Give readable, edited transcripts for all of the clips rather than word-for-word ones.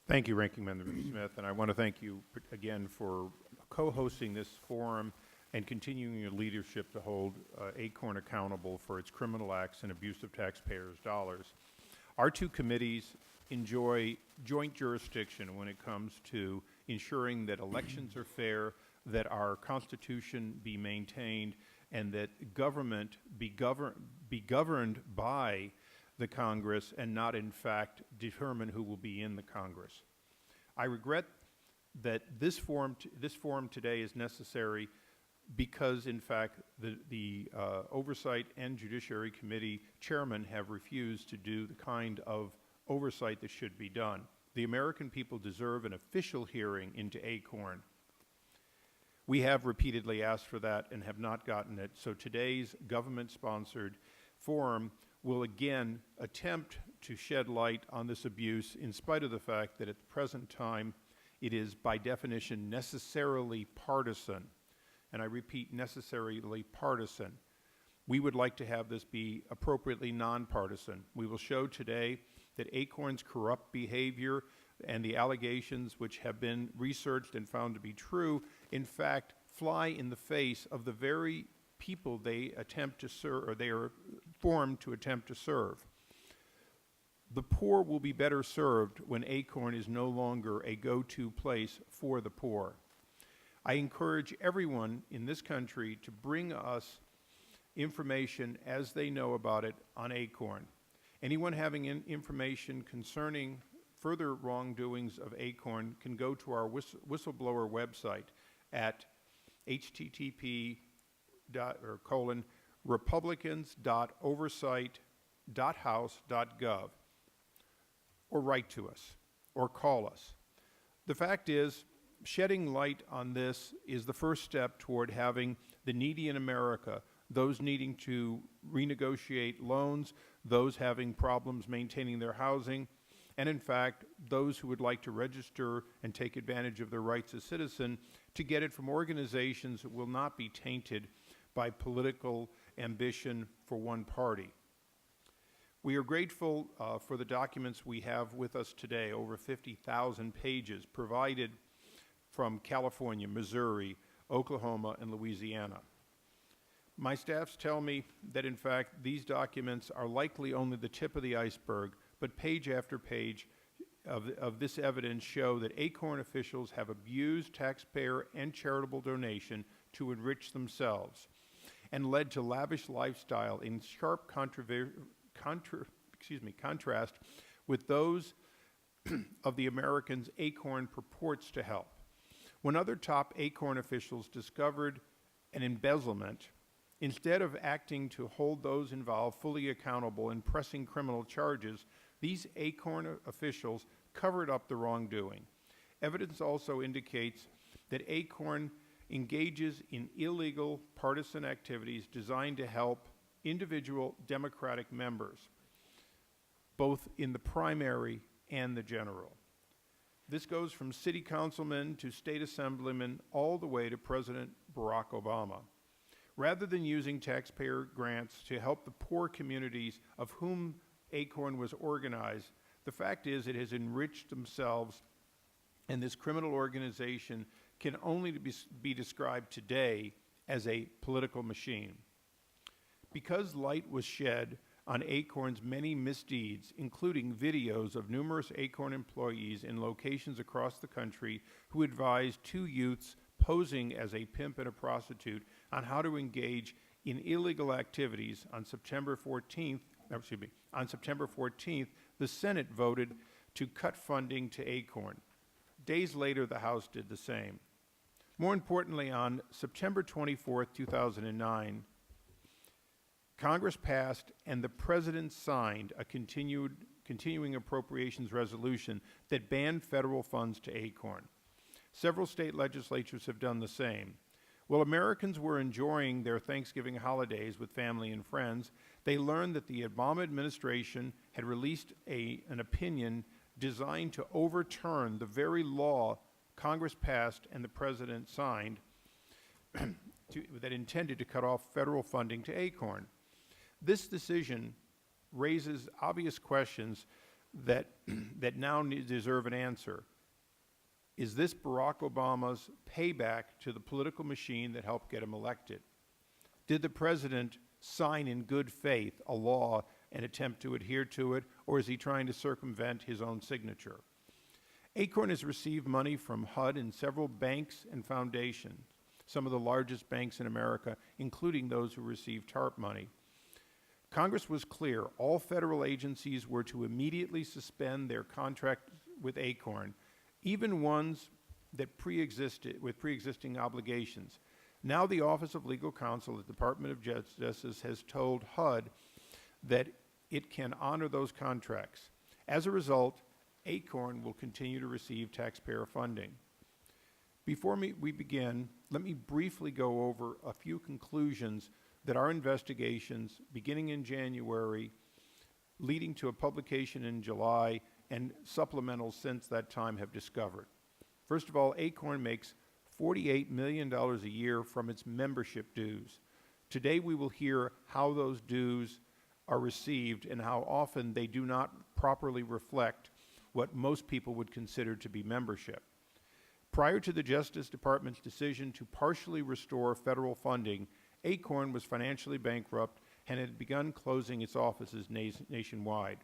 Thank you, Ranking Member Smith, and I want to thank you again for co-hosting this forum and continuing your leadership to hold ACORN accountable for its criminal acts and abuse of taxpayers' dollars. Our two committees enjoy joint jurisdiction when it comes to ensuring that elections are fair, that our Constitution be maintained, and that government be governed by the Congress and not, in fact, determine who will be in the Congress. I regret that this forum today is necessary because, in fact, the Oversight and Judiciary Committee chairmen have refused to do the kind of oversight that should be done. The American people deserve an official hearing into ACORN. We have repeatedly asked for that and have not gotten it, so today's government-sponsored forum will again attempt to shed light on this abuse in spite of the fact that at the present time it is by definition necessarily partisan. And I repeat, necessarily partisan. We would like to have this be appropriately nonpartisan. We will show today that ACORN's corrupt behavior and the allegations which have been researched and found to be true, in fact, fly in the face of the very people they attempt to serve, or they are formed to attempt to serve. The poor will be better served when ACORN is no longer a go-to place for the poor. I encourage everyone in this country to bring us information as they know about it on ACORN. Anyone having information concerning further wrongdoings of ACORN can go to our whistleblower website at http://republicans.oversight.house.gov, or write to us or call us. The fact is, shedding light on this is the first step toward having the needy in America, those needing to renegotiate loans, those having problems maintaining their housing, and in fact, those who would like to register and take advantage of their rights as citizen, to get it from organizations that will not be tainted by political ambition for one party. We are grateful for the documents we have with us today, over 50,000 pages provided from California, Missouri, Oklahoma, and Louisiana. My staffs tell me that, in fact, these documents are likely only the tip of the iceberg, but page after page of this evidence show that ACORN officials have abused taxpayer and charitable donation to enrich themselves and led to lavish lifestyle in sharp contrast with those of the Americans ACORN purports to help. When other top ACORN officials discovered an embezzlement, instead of acting to hold those involved fully accountable and pressing criminal charges, these ACORN officials covered up the wrongdoing. Evidence also indicates that ACORN engages in illegal partisan activities designed to help individual Democratic members, both in the primary and the general. This goes from city councilmen to state assemblymen all the way to President Barack Obama. Rather than using taxpayer grants to help the poor communities of whom ACORN was organized, the fact is it has enriched themselves, and this criminal organization can only be described today as a political machine. Because light was shed on ACORN's many misdeeds, including videos of numerous ACORN employees in locations across the country who advised two youths posing as a pimp and a prostitute on how to engage in illegal activities, on September 14th, the Senate voted to cut funding to ACORN. Days later, the House did the same. More importantly, on September 24th, 2009, Congress passed and the President signed a continuing appropriations resolution that banned federal funds to ACORN. Several state legislatures have done the same. While Americans were enjoying their Thanksgiving holidays with family and friends, they learned that the Obama administration had released an opinion designed to overturn the very law Congress passed and the President signed that intended to cut off federal funding to ACORN. This decision raises obvious questions that, that now deserve an answer. Is this Barack Obama's payback to the political machine that helped get him elected? Did the president sign in good faith a law and attempt to adhere to it, or is he trying to circumvent his own signature? ACORN has received money from HUD and several banks and foundations, some of the largest banks in America, including those who received TARP money. Congress was clear. All federal agencies were to immediately suspend their contract with ACORN, even ones that with pre-existing obligations. Now the Office of Legal Counsel at the Department of Justice has told HUD that it can honor those contracts. As a result, ACORN will continue to receive taxpayer funding. Before we begin, let me briefly go over a few conclusions that our investigations, beginning in January, leading to a publication in July, and supplementals since that time have discovered. First of all, ACORN makes $48 million a year from its membership dues. Today we will hear how those dues are received and how often they do not properly reflect what most people would consider to be membership. Prior to the Justice Department's decision to partially restore federal funding, ACORN was financially bankrupt and had begun closing its offices nationwide.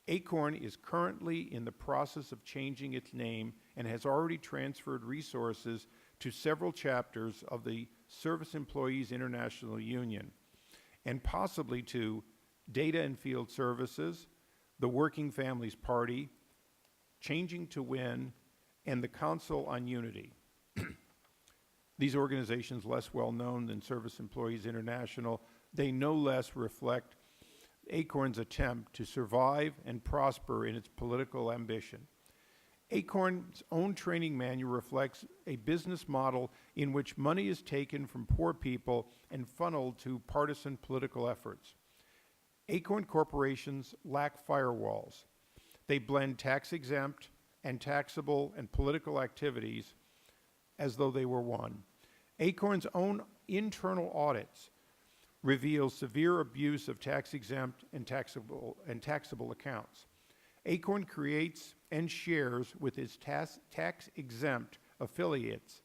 ACORN is currently in the process of changing its name and has already transferred resources to several chapters of the Service Employees International Union, and possibly to Data and Field Services, the Working Families Party, Changing to Win, and the Council on Unity. These organizations, less well known than Service Employees International, they no less reflect ACORN's attempt to survive and prosper in its political ambition. ACORN's own training manual reflects a business model in which money is taken from poor people and funneled to partisan political efforts. ACORN corporations lack firewalls. They blend tax-exempt and taxable and political activities as though they were one. ACORN's own internal audits reveal severe abuse of tax-exempt and taxable accounts. ACORN creates and shares with its tax-exempt affiliates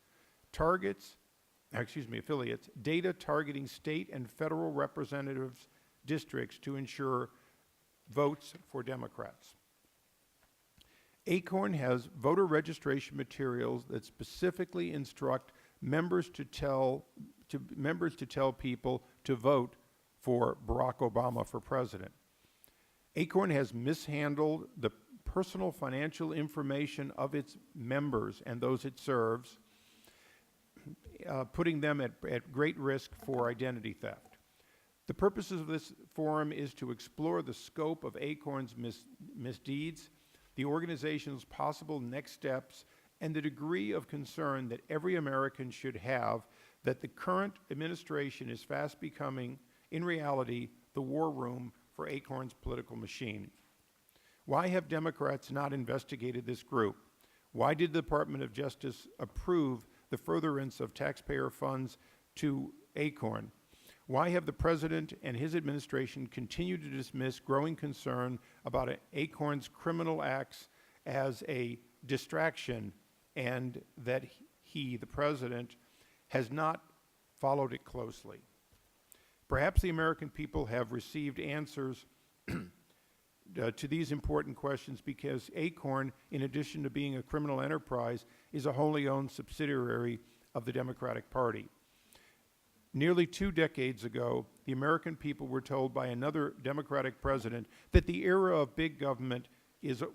data targeting state and federal representatives' districts to ensure votes for Democrats. ACORN has voter registration materials that specifically instruct members to tell people to vote for Barack Obama for president. ACORN has mishandled the personal financial information of its members and those it serves, putting them at great risk for identity theft. The purpose of this forum is to explore the scope of ACORN's misdeeds, the organization's possible next steps, and the degree of concern that every American should have that the current administration is fast becoming, in reality, the war room for ACORN's political machine. Why have Democrats not investigated this group? Why did the Department of Justice approve the furtherance of taxpayer funds to ACORN? Why have the President and his administration continued to dismiss growing concern about ACORN's criminal acts as a distraction, and that he, the President, has not followed it closely? Perhaps the American people have received answers to these important questions because ACORN, in addition to being a criminal enterprise, is a wholly owned subsidiary of the Democratic Party. Nearly 2 decades ago, the American people were told by another Democratic president that the era of big government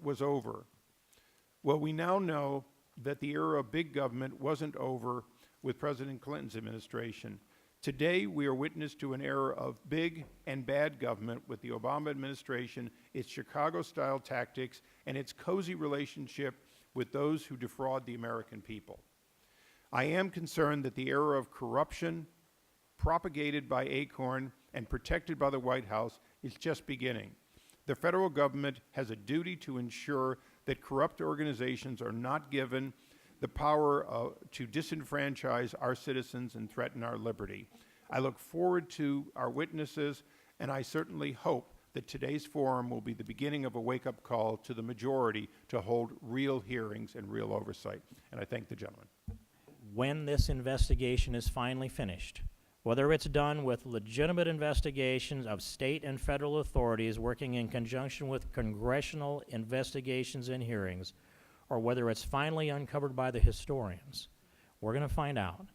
was over. Well, we now know that the era of big government wasn't over with President Clinton's administration. Today, we are witness to an era of big and bad government with the Obama administration, its Chicago-style tactics, and its cozy relationship with those who defraud the American people. I am concerned that the era of corruption, propagated by ACORN and protected by the White House, is just beginning. The federal government has a duty to ensure that corrupt organizations are not given the power to disenfranchise our citizens and threaten our liberty. I look forward to our witnesses, and I certainly hope that today's forum will be the beginning of a wake-up call to the majority to hold real hearings and real oversight. And I thank the gentleman. When this investigation is finally finished, whether it's done with legitimate investigations of state and federal authorities working in conjunction with congressional investigations and hearings, or whether it's finally uncovered by the historians, we're going to find out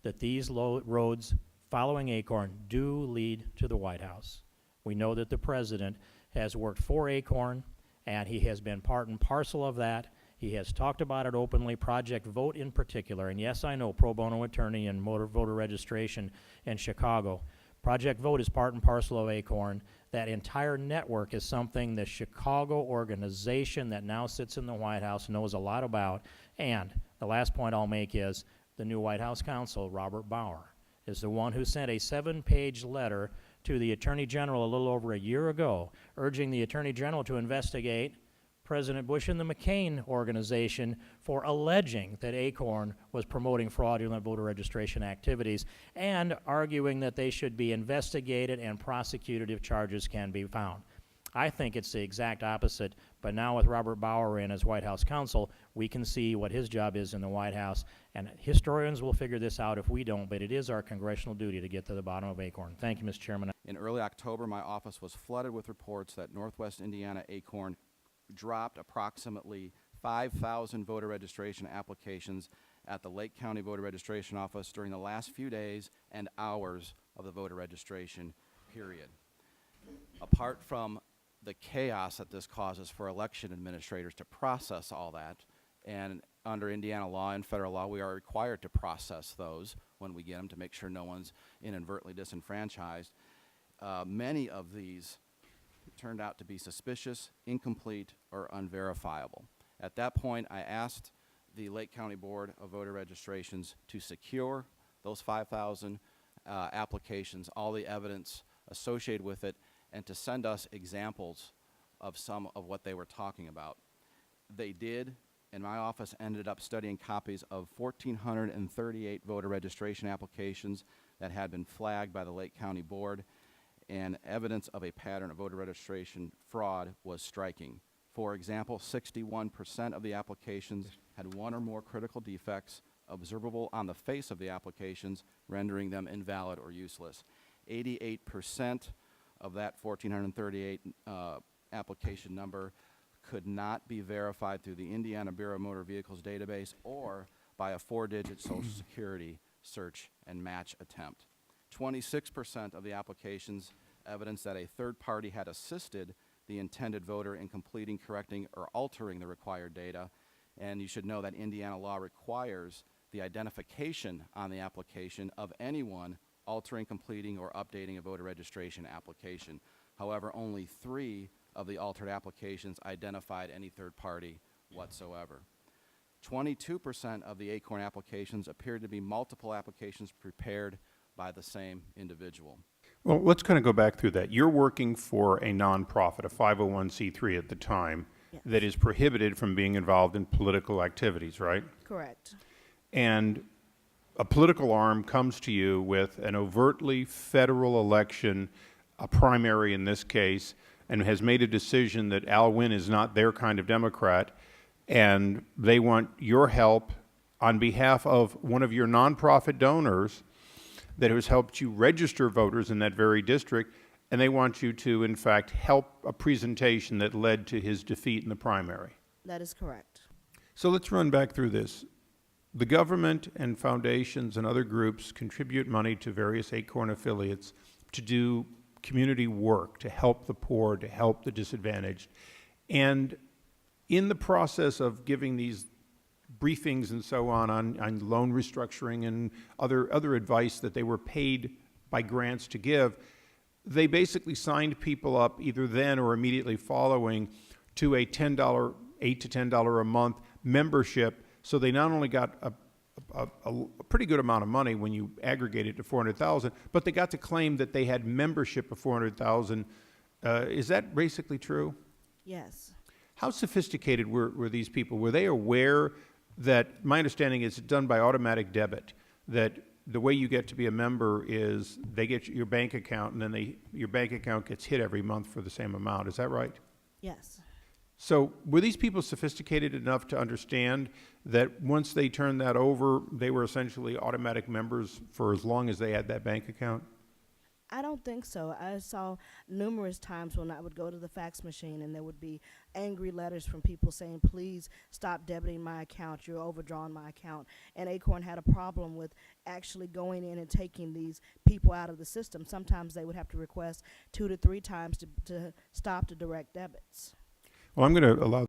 that these roads following ACORN do lead to the White House. We know that the President has worked for ACORN, and he has been part and parcel of that. He has talked about it openly, Project Vote in particular, and yes, I know, pro bono attorney and voter registration in Chicago. Project Vote is part and parcel of ACORN. That entire network is something the Chicago organization that now sits in the White House knows a lot about. And the last point I'll make is the new White House counsel, Robert Bauer, is the one who sent a 7-page letter to the Attorney General a little over a year ago, urging the Attorney General to investigate President Bush and the McCain organization for alleging that ACORN was promoting fraudulent voter registration activities and arguing that they should be investigated and prosecuted if charges can be found. I think it's the exact opposite, but now with Robert Bauer in as White House counsel, we can see what his job is in the White House, and historians will figure this out if we don't, but it is our congressional duty to get to the bottom of ACORN. Thank you, Mr. Chairman. In early October, my office was flooded with reports that Northwest Indiana ACORN dropped approximately 5,000 voter registration applications at the Lake County Voter Registration Office during the last few days and hours of the voter registration period. Apart from the chaos that this causes for election administrators to process all that, and under Indiana law and federal law, we are required to process those when we get them to make sure no one's inadvertently disenfranchised. Many of these turned out to be suspicious, incomplete, or unverifiable. At that point, I asked the Lake County Board of Voter Registrations to secure those 5,000 applications, all the evidence associated with it, and to send us examples of some of what they were talking about. They did, and my office ended up studying copies of 1,438 voter registration applications that had been flagged by the Lake County Board, and evidence of a pattern of voter registration fraud was striking. For example, 61% of the applications had one or more critical defects observable on the face of the applications, rendering them invalid or useless. 88% of that 1,438 application number could not be verified through the Indiana Bureau of Motor Vehicles database or by a 4-digit Social Security search and match attempt. 26% of the applications evidence that a third party had assisted the intended voter in completing, correcting, or altering the required data. And you should know that Indiana law requires the identification on the application of anyone altering, completing, or updating a voter registration application. However, only 3 of the altered applications identified any third party whatsoever. 22% of the ACORN applications appeared to be multiple applications prepared by the same individual. Well, let's kind of go back through that. You're working for a nonprofit, a 501c3 at the time, Yes. that is prohibited from being involved in political activities, right? Correct. And a political arm comes to you with an overtly federal election, a primary in this case, and has made a decision that Al Wynn is not their kind of Democrat, and they want your help on behalf of one of your nonprofit donors that has helped you register voters in that very district, and they want you to, in fact, help a presentation that led to his defeat in the primary. That is correct. So let's run back through this. The government and foundations and other groups contribute money to various ACORN affiliates to do community work, to help the poor, to help the disadvantaged. And in the process of giving these briefings and so on loan restructuring and other advice that they were paid by grants to give, they basically signed people up either then or immediately following to a $10, $8 to $10 a month membership. So they not only got a pretty good amount of money when you aggregate it to $400,000, but they got to claim that they had membership of $400,000. Is that basically true? Yes. How sophisticated were these people? Were they aware that, my understanding is it's done by automatic debit, that the way you get to be a member is they get your bank account, and then your bank account gets hit every month for the same amount. Is that right? Yes. So were these people sophisticated enough to understand that once they turned that over, they were essentially automatic members for as long as they had that bank account? I don't think so. I saw numerous times when I would go to the fax machine and there would be angry letters from people saying, please stop debiting my account, you're overdrawing my account. And ACORN had a problem with actually going in and taking these people out of the system. Sometimes they would have to request 2 to 3 times to stop the direct debits. Well, I'm going to allow